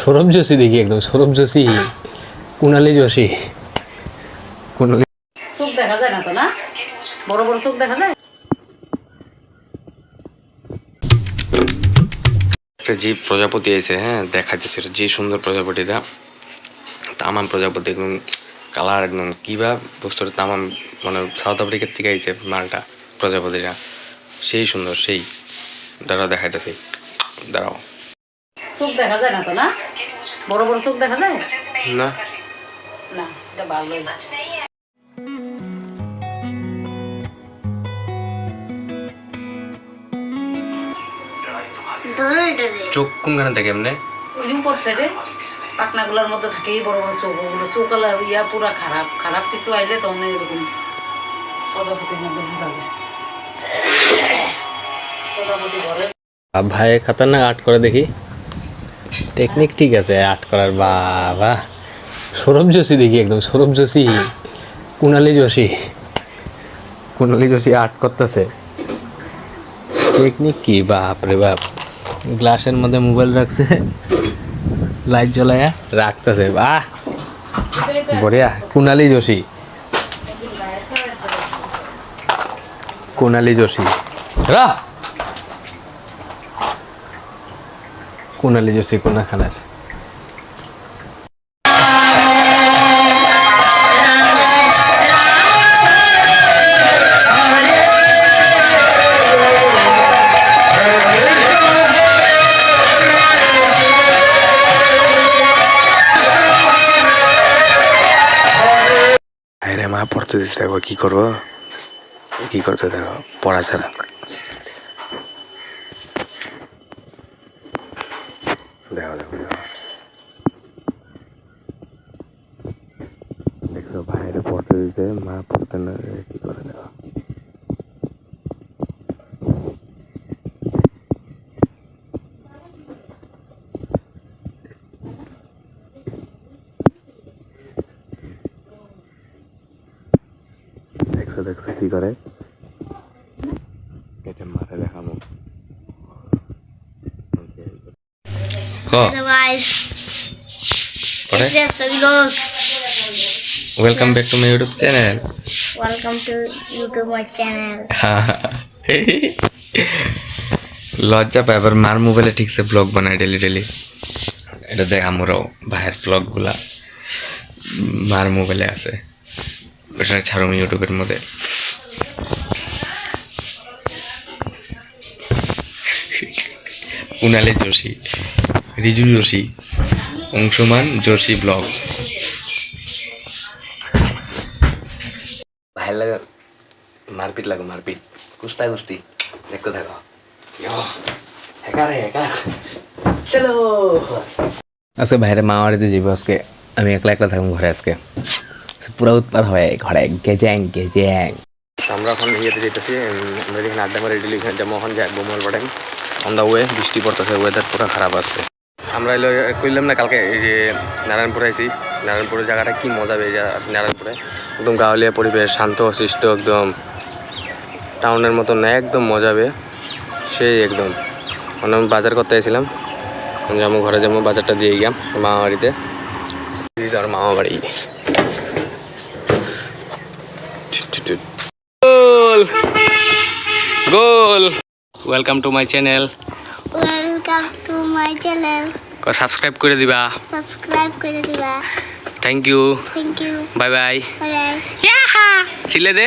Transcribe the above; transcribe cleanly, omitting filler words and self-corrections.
সৌরভ যোশী দেখি একদম সৌরভ যোশী কুণালী যোশী কুণালী চোখ দেখা যায় না তো না বড় বড় চোখ দেখা যায় একটা জীব প্রজাপতি আছে হ্যাঁ দেখাচ্ছে যে সুন্দর প্রজাপতিটা তামাম প্রজাপতি একদম কালার একদম কিবা বস্তুটা তামাম মানে সাউথ আফ্রিকার থেকে আইছে মালটা প্রজাপতিটা সেই সুন্দর সেই দাঁড়াও দেখাইতেছি দাঁড়াও চোখ দেখা যায় না তো না বড় বড় চোখ দেখা যায় না না এটা ভালো চোখ কোনখানে থাকে এমনি উপর সাইডে পাখনাগুলোর মধ্যে থাকে বড় বড় চোখ ওগুলো চোখগুলো ইয়া পুরা খারাপ খারাপ কিছু আইলে তখন এরকম প্রজাপতির মধ্যে বোঝা যায় প্রজাপতি ঘরে ভাই খতরনাক আর্ট করে দেখি টেকনিক ঠিক আছে আর্ট করার বাবা সৌরভ যোশী দেখি একদম সৌরভ যোশী কুণালী যোশী আর্ট করতেছে টেকনিক কি বাপ রে বাপ গ্লাসের মধ্যে মোবাইল রাখছে লাইট জ্বলায়া রাখতেছে বাহ বঢ়িয়া কুণালী যোশী রা কুণালী যোশী কোনাখানার আরে মা পড়তে দিস দেখো কি করবো কি করতে দেখো পড়া ছাড়া দেখো দেখো ভাইরে পড়তে দিতে মা পড়তে না কি করে দেখো দেখছো কি করে এটা মাথা দেখামো welcome back to my YouTube channel লজ্জা পায় আবার মার মোবাইলে ঠিকছে ব্লগ বানায় ডেলি এটা দেখ আমরাও ভাইয়ের ব্লগগুলা মার মোবাইলে আছে ওটা ছাড়ো ইউটিউবের মধ্যে কুণালী যোশী রিজু যোশী অংশমান যোশী ব্লগ ভাই লাগে মারপিট কুস্তি দেখতে থাকো চলো আজকে বাইরে মা বাড়িতে যাবো আজকে আমি একলা থাকবো ঘরে আজকে পুরো উৎপাদ হয় ঘরে গেজ্যাং আমরা এখন ইয়েতে যেতেছি আমরা যেখানে আড্ডা মারি রেডি যেমন এখন যাই বোমাল বাটেন অন দা ওয়ে বৃষ্টি পড়তেছে ওয়েদার পুরো খারাপ আসছে আমরা এলো করলাম না কালকে এই যে নারায়ণপুরে আইছি নারায়ণপুরের জায়গাটা কি মজা পেয়ে যায় নারায়ণপুরে একদম গাঁওলিয়া পরিবেশ শান্ত শিষ্ট একদম টাউনের মতো না একদম মজা পেয়ে সেই একদম মানে আমি বাজার করতে এসেছিলাম যেমন ঘরে যেমন বাজারটা দিয়ে গিয়াম মামা বাড়িতে আর মামা বাড়ি গোল welcome to my channel subscribe করে দিবা থ্যাংক ইউ বাই বাই চিল্লে দে